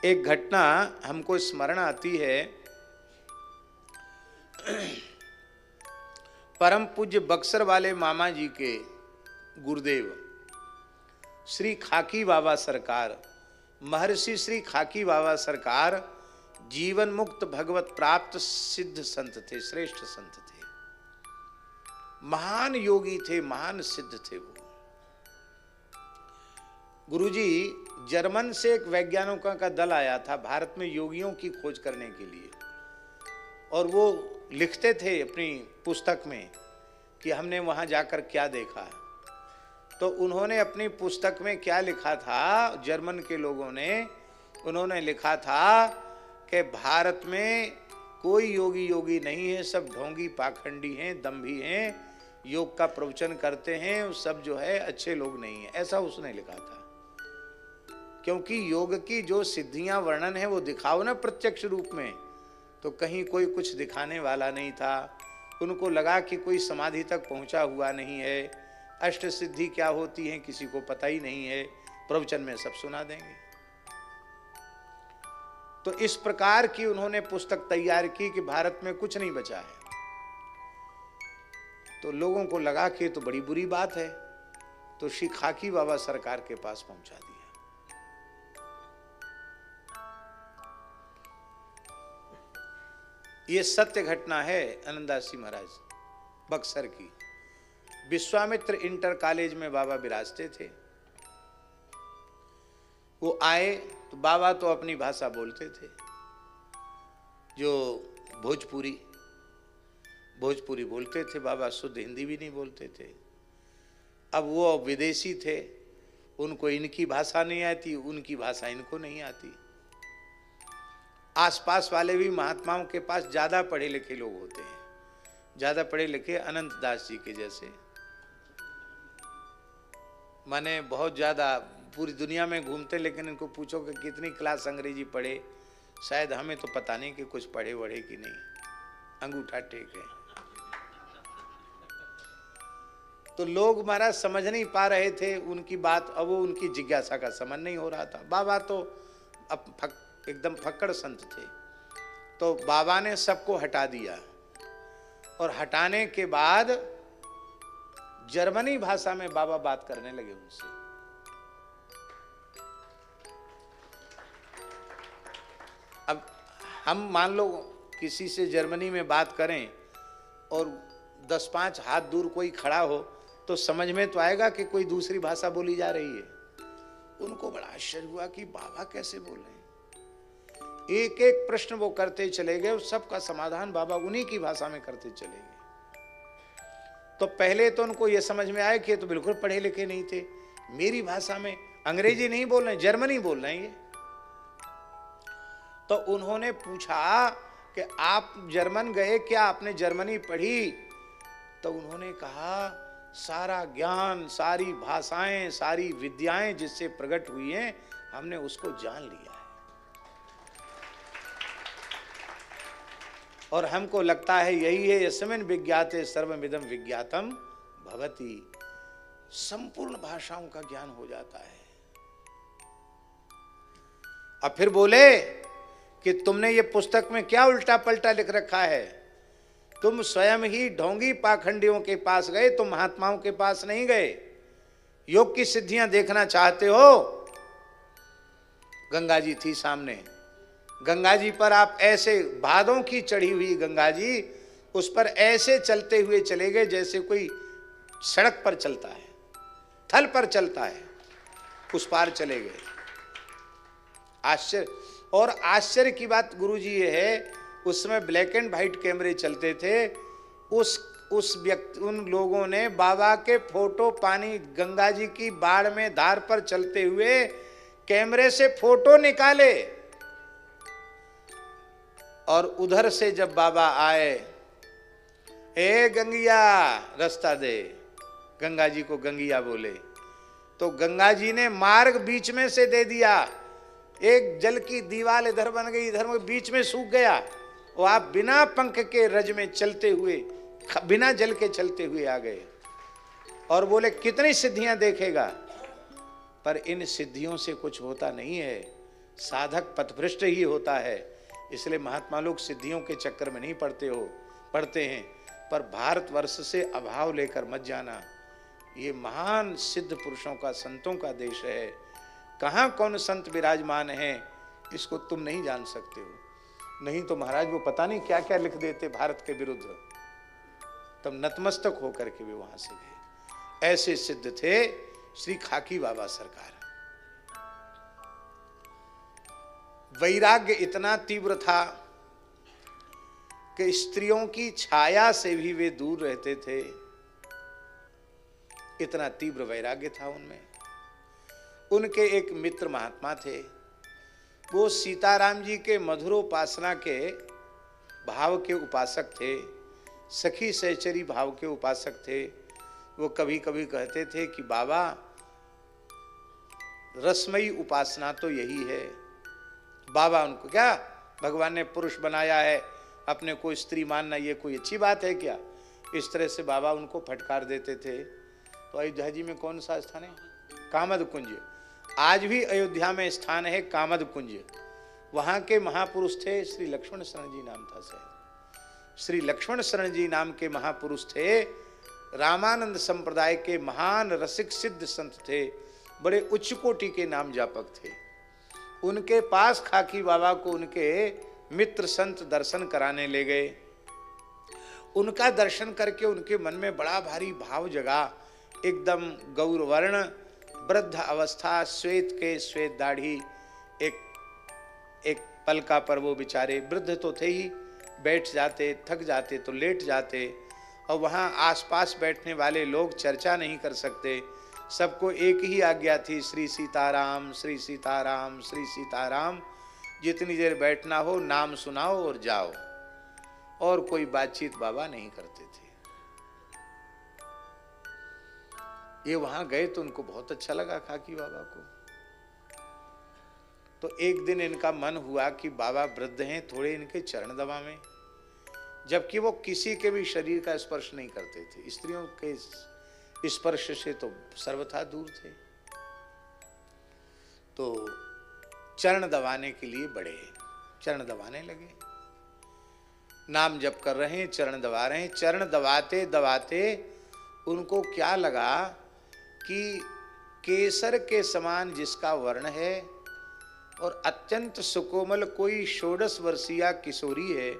एक घटना हमको स्मरण आती है। परम पूज्य बक्सर वाले मामा जी के गुरुदेव श्री खाकी बाबा सरकार, महर्षि श्री खाकी बाबा सरकार जीवन मुक्त भगवत प्राप्त सिद्ध संत थे, श्रेष्ठ संत थे, महान योगी थे, महान सिद्ध थे वो। गुरुजी, जर्मन से एक वैज्ञानिकों का दल आया था भारत में योगियों की खोज करने के लिए, और वो लिखते थे अपनी पुस्तक में कि हमने वहां जाकर क्या देखा। तो उन्होंने अपनी पुस्तक में क्या लिखा था, जर्मन के लोगों ने, उन्होंने लिखा था कि भारत में कोई योगी नहीं है, सब ढोंगी पाखंडी हैं, दम्भी हैं, योग का प्रवचन करते हैं, सब जो है अच्छे लोग नहीं है, ऐसा उसने लिखा था। क्योंकि योग की जो सिद्धियां वर्णन है वो दिखाओ ना प्रत्यक्ष रूप में, तो कहीं कोई कुछ दिखाने वाला नहीं था। उनको लगा कि कोई समाधि तक पहुंचा हुआ नहीं है, अष्ट सिद्धि क्या होती है किसी को पता ही नहीं है, प्रवचन में सब सुना देंगे। तो इस प्रकार की उन्होंने पुस्तक तैयार की कि भारत में कुछ नहीं बचा है। तो लोगों को लगा कि तो बड़ी बुरी बात है, तो श्री खाकी बाबा सरकार के पास पहुंचा दिया। ये सत्य घटना है आनंददास जी महाराज बक्सर की। विश्वामित्र इंटर कॉलेज में बाबा विराजते थे। वो आए तो बाबा तो अपनी भाषा बोलते थे, जो भोजपुरी बोलते थे बाबा, शुद्ध हिंदी भी नहीं बोलते थे। अब वो विदेशी थे, उनको इनकी भाषा नहीं आती, उनकी भाषा इनको नहीं आती। आसपास वाले भी महात्माओं के पास ज्यादा पढ़े लिखे लोग होते हैं, ज्यादा पढ़े लिखे अनंत दास जी के जैसे, माने बहुत ज्यादा पूरी दुनिया में घूमते, लेकिन इनको पूछो कि कितनी क्लास अंग्रेजी पढ़े, शायद हमें तो पता नहीं कि कुछ पढ़े वढ़े कि नहीं, अंगूठा टेक है। तो लोग महाराज समझ नहीं पा रहे थे उनकी बात, अब वो उनकी जिज्ञासा का समझ नहीं हो रहा था। बाबा तो अब एकदम फक्कड़ संत थे, तो बाबा ने सबको हटा दिया, और हटाने के बाद जर्मनी भाषा में बाबा बात करने लगे उनसे। अब हम मान लो किसी से जर्मनी में बात करें और 10-5 हाथ दूर कोई खड़ा हो, तो समझ में तो आएगा कि कोई दूसरी भाषा बोली जा रही है। उनको बड़ा आश्चर्य हुआ कि बाबा कैसे बोल रहे हैं। एक एक प्रश्न वो करते चले गए, सबका समाधान बाबा उन्हीं की भाषा में करते चले गए। तो पहले तो उनको ये समझ में आया कि ये तो बिल्कुल पढ़े लिखे नहीं थे, मेरी भाषा में, अंग्रेजी नहीं बोल रहे, जर्मनी बोल रहे हैं ये। तो उन्होंने पूछा कि आप जर्मन गए क्या, आपने जर्मनी पढ़ी? तो उन्होंने कहा सारा ज्ञान, सारी भाषाएं, सारी विद्याएं जिससे प्रकट हुई हैं, हमने उसको जान लिया है, और हमको लगता है यही है, यस्मिन् विज्ञाते सर्वमिदं विज्ञातम भवति। संपूर्ण भाषाओं का ज्ञान हो जाता है। अब फिर बोले कि तुमने ये पुस्तक में क्या उल्टा पलटा लिख रखा है, तुम स्वयं ही ढोंगी पाखंडियों के पास गए, तुम महात्माओं के पास नहीं गए। योग की सिद्धियां देखना चाहते हो, गंगा जी थी सामने, गंगा जी पर आप ऐसे, भादों की चढ़ी हुई गंगा जी, उस पर ऐसे चलते हुए चले गए जैसे कोई सड़क पर चलता है, थल पर चलता है, उस पार चले गए। आश्चर्य। और आश्चर्य की बात गुरुजी ये है, उस समय ब्लैक एंड व्हाइट कैमरे चलते थे, उस व्यक्ति, उन लोगों ने बाबा के फोटो, पानी गंगा जी की बाढ़ में धार पर चलते हुए कैमरे से फोटो निकाले, और उधर से जब बाबा आए, ए गंगिया रास्ता दे, गंगा जी को गंगिया बोले, तो गंगा जी ने मार्ग बीच में से दे दिया। एक जल की दीवार इधर बन गई, इधर में बीच में सूख गया, और आप बिना पंख के रज में चलते हुए, बिना जल के चलते हुए आ गए। और बोले कितनी सिद्धियां देखेगा, पर इन सिद्धियों से कुछ होता नहीं है, साधक पथभ्रष्ट ही होता है। इसलिए महात्मा लोग सिद्धियों के चक्कर में नहीं पड़ते हैं। पर भारतवर्ष से अभाव लेकर मत जाना। ये महान सिद्ध पुरुषों का, संतों का देश है। कहाँ कौन संत विराजमान है इसको तुम नहीं जान सकते हो। नहीं तो महाराज वो पता नहीं क्या क्या लिख देते भारत के विरुद्ध, तब नतमस्तक होकर के वे वहां से गए। ऐसे सिद्ध थे श्री खाकी बाबा सरकार। वैराग्य इतना तीव्र था कि स्त्रियों की छाया से भी वे दूर रहते थे। इतना तीव्र वैराग्य था उनमें। उनके एक मित्र महात्मा थे, वो सीताराम जी के मधुरोपासना के भाव के उपासक थे, सखी सहचरी भाव के उपासक थे। वो कभी कभी कहते थे कि बाबा रसमयी उपासना तो यही है। बाबा उनको क्या भगवान ने पुरुष बनाया है, अपने को स्त्री मानना ये कोई अच्छी बात है क्या? इस तरह से बाबा उनको फटकार देते थे। तो अयोध्या जी में कौन सा स्थान है? कामद कुंज। आज भी अयोध्या में स्थान है कामद कुंज। वहाँ के महापुरुष थे श्री लक्ष्मण शरण जी नाम था शायद। श्री लक्ष्मण शरण जी नाम के महापुरुष थे। रामानंद संप्रदाय के महान रसिक सिद्ध संत थे, बड़े उच्च कोटि के नाम जापक थे। उनके पास खाकी बाबा को उनके मित्र संत दर्शन कराने ले गए। उनका दर्शन करके उनके मन में बड़ा भारी भाव जगा। एकदम गौरवर्ण, वृद्ध अवस्था, श्वेत के श्वेत दाढ़ी, एक पलका पर वो बेचारे वृद्ध तो थे ही, बैठ जाते, थक जाते तो लेट जाते। और वहाँ आसपास बैठने वाले लोग चर्चा नहीं कर सकते। सबको एक ही आज्ञा थी, श्री सीताराम, श्री सीताराम, श्री सीताराम। जितनी देर बैठना हो नाम सुनाओ और जाओ। और कोई बातचीत बाबा नहीं करते थे। ये वहां गए तो उनको बहुत अच्छा लगा खाकी बाबा को। तो एक दिन इनका मन हुआ कि बाबा वृद्ध हैं, थोड़े इनके चरण दबावें। जबकि वो किसी के भी शरीर का स्पर्श नहीं करते थे, स्त्रियों के स्पर्श से तो सर्वथा दूर थे। तो चरण दबाने के लिए बढ़े, चरण दबाने लगे। नाम जप कर रहे हैं, चरण दबा रहे हैं। चरण दबाते दबाते उनको क्या लगा कि केसर के समान जिसका वर्ण है और अत्यंत सुकोमल कोई 16 वर्षीय किशोरी है,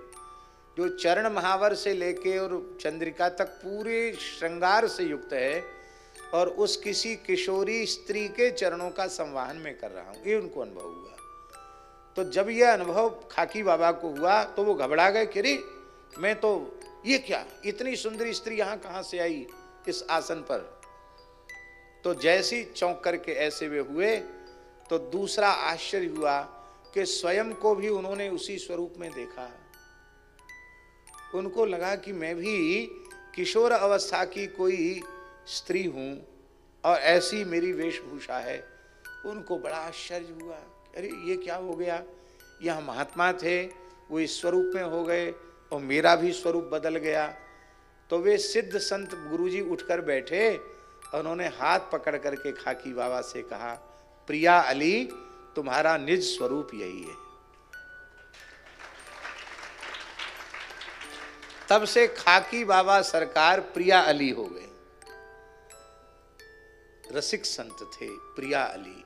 जो चरण महावर से लेके और चंद्रिका तक पूरे श्रृंगार से युक्त है, और उस किसी किशोरी स्त्री के चरणों का संवाहन में कर रहा हूं, ये उनको अनुभव हुआ। तो जब यह अनुभव खाकी बाबा को हुआ तो वो घबरा गए कि अरे मैं तो, ये क्या, इतनी सुंदर स्त्री यहाँ कहाँ से आई इस आसन पर। तो जैसी चौंक करके ऐसे वे हुए तो दूसरा आश्चर्य हुआ कि स्वयं को भी उन्होंने उसी स्वरूप में देखा। उनको लगा कि मैं भी किशोर अवस्था की कोई स्त्री हूं और ऐसी मेरी वेशभूषा है। उनको बड़ा आश्चर्य हुआ, अरे ये क्या हो गया, यह महात्मा थे वो इस स्वरूप में हो गए और मेरा भी स्वरूप बदल गया। तो वे सिद्ध संत गुरुजी उठकर बैठे और उन्होंने हाथ पकड़ करके खाकी बाबा से कहा, प्रिया अली तुम्हारा निज स्वरूप यही है। तब से खाकी बाबा सरकार प्रिया अली हो गए। रसिक संत थे प्रिया अली।